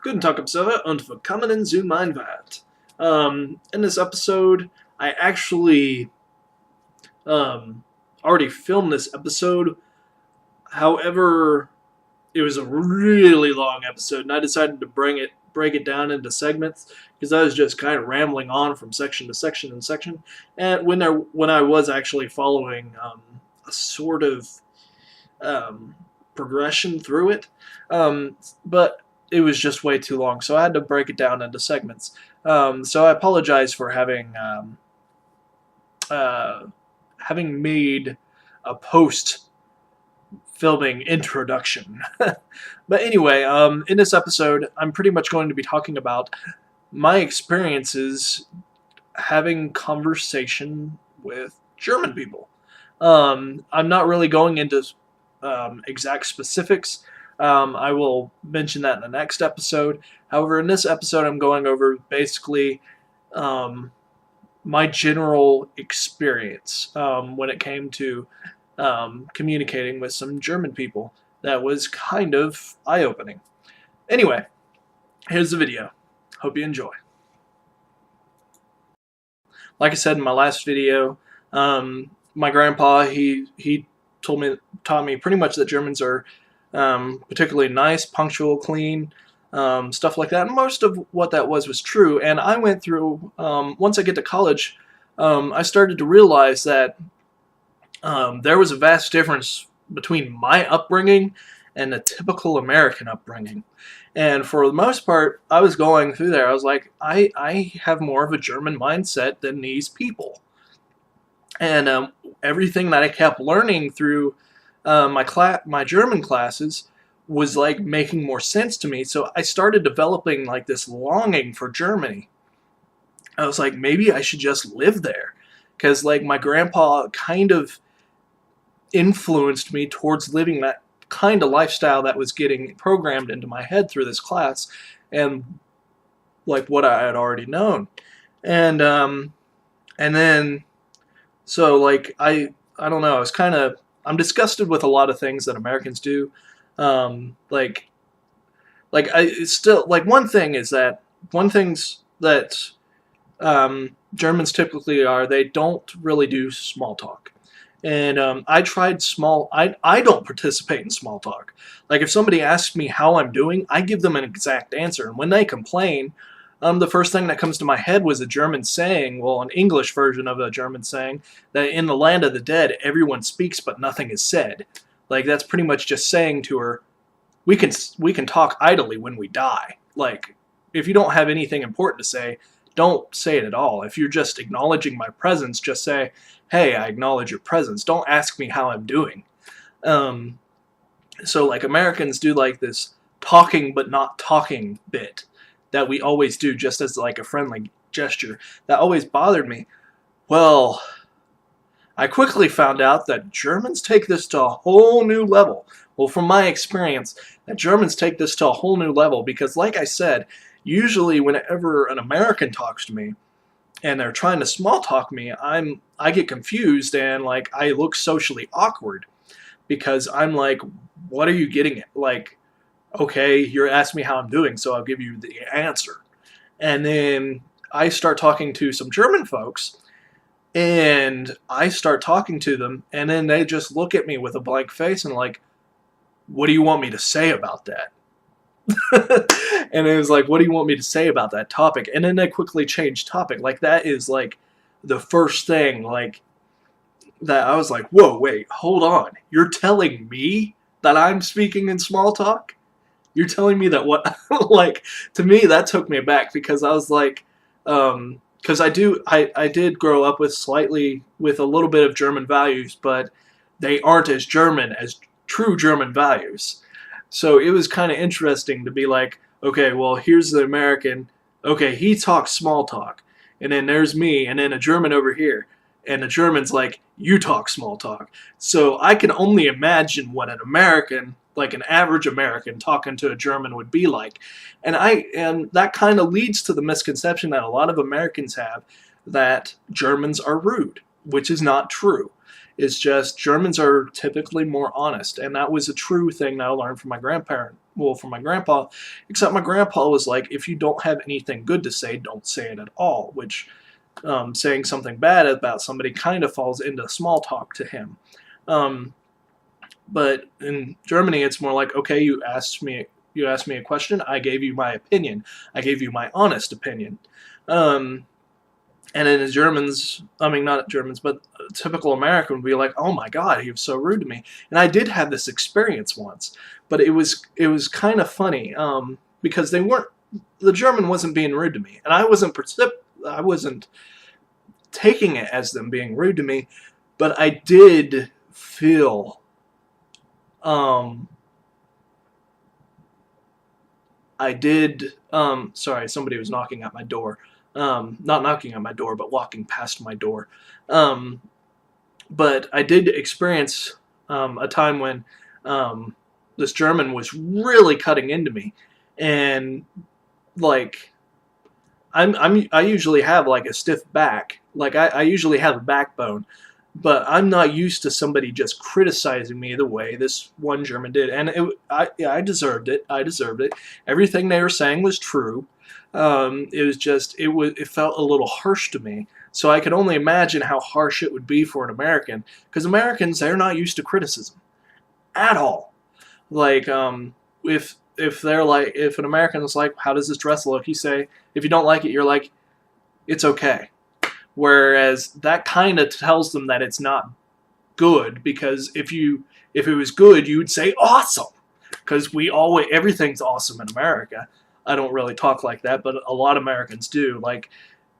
Guten Tag, Observer, und willkommen zu mein Welt. In this episode, I actually already filmed this episode. However, it was a really long episode, and I decided to break it down into segments because I was just kind of rambling on from section to section and section. And when I was actually following a sort of progression through it, but it was just way too long, so I had to break it down into segments. So I apologize for having made a post filming introduction. But anyway, in this episode, I'm pretty much going to be talking about my experiences having conversation with German people. I'm not really going into exact specifics. I will mention that in the next episode. However, in this episode, I'm going over basically my general experience when it came to communicating with some German people. That was kind of eye-opening. Anyway, here's the video. Hope you enjoy. Like I said in my last video, my grandpa he taught me pretty much that Germans are particularly nice, punctual, clean, stuff like that. And most of what that was true. And I went through, once I get to college, I started to realize that there was a vast difference between my upbringing and the typical American upbringing. And for the most part, I was going through there. I was like, I have more of a German mindset than these people. And everything that I kept learning through my German classes was like making more sense to me. So I started developing like this longing for Germany. I was like, maybe I should just live there, because like my grandpa kind of influenced me towards living that kind of lifestyle that was getting programmed into my head through this class, and like what I had already known. And then so like I don't know, I'm disgusted with a lot of things that Americans do. It's still like one things that Germans typically are, they don't really do small talk. And I don't participate in small talk. Like if somebody asks me how I'm doing, I give them an exact answer. And when they complain, the first thing that comes to my head was a German saying, well, an English version of a German saying, that in the land of the dead, everyone speaks but nothing is said. Like that's pretty much just saying to her, we can talk idly when we die. Like if you don't have anything important to say, don't say it at all. If you're just acknowledging my presence, just say, hey, I acknowledge your presence. Don't ask me how I'm doing. So like Americans do like this talking but not talking bit that we always do just as like a friendly gesture. That always bothered me. Well, I quickly found out that Germans take this to a whole new level. Well, from my experience, that Germans take this to a whole new level because, like I said, usually whenever an American talks to me and they're trying to small talk me, I get confused and like I look socially awkward because I'm like, what are you getting at? Like, okay, you're asking me how I'm doing, so I'll give you the answer. And then I start talking to some German folks, and I start talking to them, and then they just look at me with a blank face and like, what do you want me to say about that? And it was like, what do you want me to say about that topic? And then they quickly change topic. Like that is like the first thing like that I was like, whoa, wait, hold on. You're telling me that I'm speaking in small talk? You're telling me that what, like, to me, that took me back because I was like, because I did grow up with a little bit of German values, but they aren't as German as true German values. So it was kind of interesting to be like, okay, well, here's the American. Okay, he talks small talk. And then there's me, and then a German over here. And the German's like, you talk small talk. So I can only imagine what an American, like an average American talking to a German would be like. And that kind of leads to the misconception that a lot of Americans have that Germans are rude, which is not true. It's just Germans are typically more honest, and that was a true thing that I learned from my grandparent. Well, from my grandpa, except my grandpa was like, if you don't have anything good to say, don't say it at all. Which saying something bad about somebody kind of falls into small talk to him. Um, but in Germany, it's more like, okay, you asked me a question, I gave you my opinion, I gave you my honest opinion. Um, and then the Germans, I mean, not Germans, but a typical American would be like, "Oh my God, he was so rude to me." And I did have this experience once, but it was kind of funny because the German wasn't being rude to me, and I wasn't taking it as them being rude to me, but I did feel um, sorry, somebody was knocking at my door. Not knocking at my door, but walking past my door. Um, but I did experience a time when this German was really cutting into me, and like I usually have like a stiff back, like I usually have a backbone, but I'm not used to somebody just criticizing me the way this one German did, and yeah, I deserved it. I deserved it. Everything they were saying was true. It was just it felt a little harsh to me. So I could only imagine how harsh it would be for an American, because Americans, they're not used to criticism at all. Like if they're like, if an American is like, "How does this dress look?" You say, if you don't like it, you're like, "It's okay." Whereas that kind of tells them that it's not good, because if it was good, you would say awesome, because we always, everything's awesome in America. I don't really talk like that, but a lot of Americans do. Like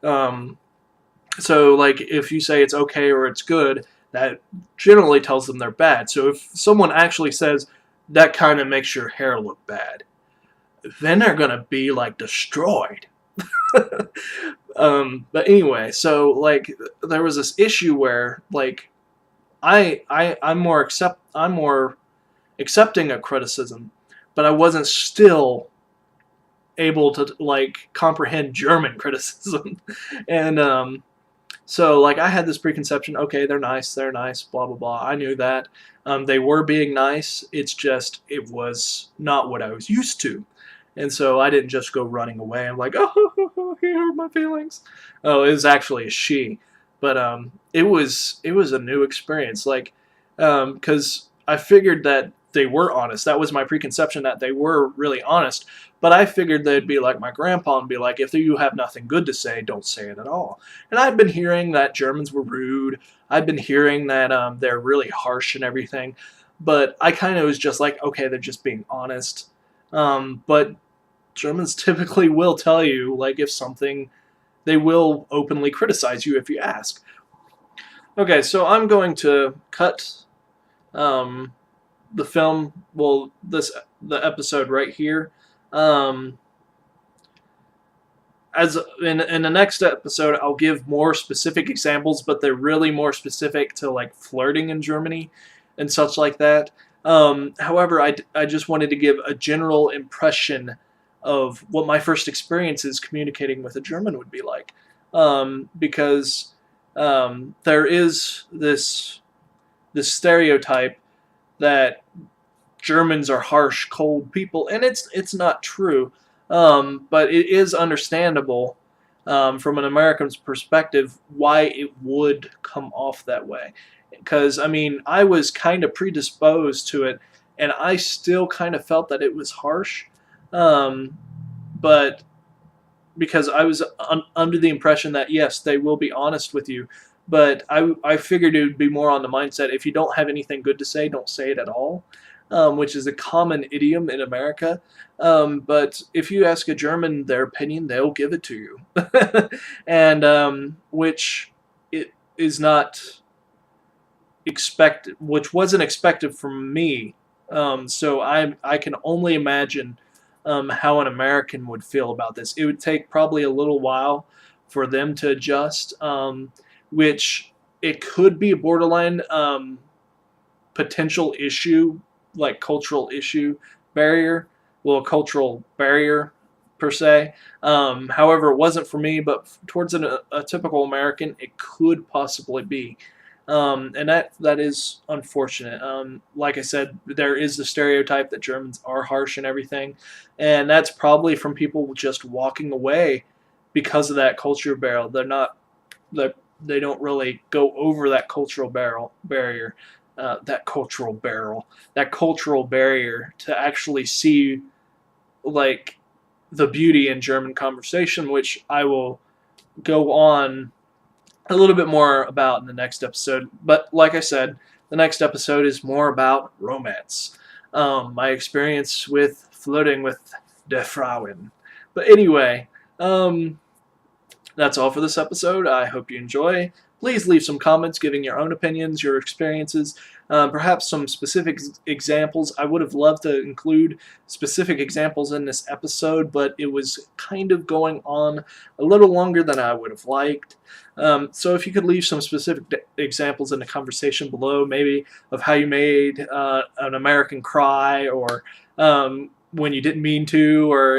um, so like if you say it's okay or it's good, that generally tells them they're bad. So if someone actually says that kind of makes your hair look bad, then they're gonna be like destroyed. But anyway, so like there was this issue where like I'm more accepting of criticism, but I wasn't still able to like comprehend German criticism. And so like I had this preconception, okay, they're nice, blah blah blah. I knew that. They were being nice. It's just it was not what I was used to. And so I didn't just go running away. I'm like, oh, he hurt my feelings. Oh, it was actually a she, but it was a new experience. Like, because I figured that they were honest. That was my preconception, that they were really honest. But I figured they'd be like my grandpa and be like, if you have nothing good to say, don't say it at all. And I'd been hearing that Germans were rude. I'd been hearing that they're really harsh and everything. But I kind of was just like, okay, they're just being honest. But Germans typically will tell you, like, if something, they will openly criticize you if you ask. Okay, so I'm going to cut um, the film, well, the episode right here. Um, as in the next episode, I'll give more specific examples, but they're really more specific to like flirting in Germany and such like that. However, I just wanted to give a general impression of what my first experiences communicating with a German would be like, because there is this stereotype that Germans are harsh, cold people, and it's not true. But it is understandable from an American's perspective why it would come off that way. Because I mean, I was kind of predisposed to it, and I still kind of felt that it was harsh. Um, but because I was under the impression that yes, they will be honest with you, but I figured it would be more on the mindset, if you don't have anything good to say, don't say it at all, which is a common idiom in America. But if you ask a German their opinion, they'll give it to you, and which it is not expected, which wasn't expected from me. So I can only imagine how an American would feel about this. It would take probably a little while for them to adjust, which it could be a borderline potential issue, like cultural issue barrier, well, a cultural barrier per se. However, it wasn't for me, but towards a typical American, it could possibly be. And that is unfortunate. Like I said, there is the stereotype that Germans are harsh and everything, and that's probably from people just walking away because of that culture barrier. They're not that they don't really go over that cultural barrier, that cultural barrier to actually see like the beauty in German conversation, which I will go on a little bit more about in the next episode. But like I said, the next episode is more about romance. My experience with flirting with Der Frauen. But anyway, that's all for this episode. I hope you enjoy. Please leave some comments giving your own opinions, your experiences, perhaps some specific examples. I would have loved to include specific examples in this episode, but it was kind of going on a little longer than I would have liked. So if you could leave some specific examples in the conversation below, maybe of how you made an American cry, or when you didn't mean to, or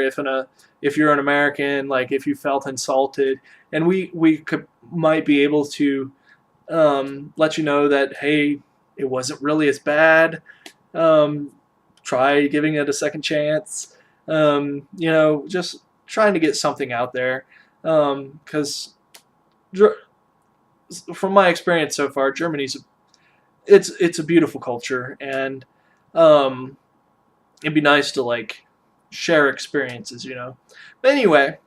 if you're an American, like if you felt insulted, and we might be able to let you know that, hey, it wasn't really as bad. Try giving it a second chance. Just trying to get something out there, because from my experience so far, it's a beautiful culture, and it'd be nice to like share experiences. But anyway,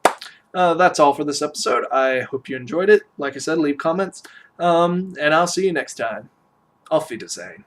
that's all for this episode. I hope you enjoyed it. Like I said, leave comments, and I'll see you next time. Auf Wiedersehen.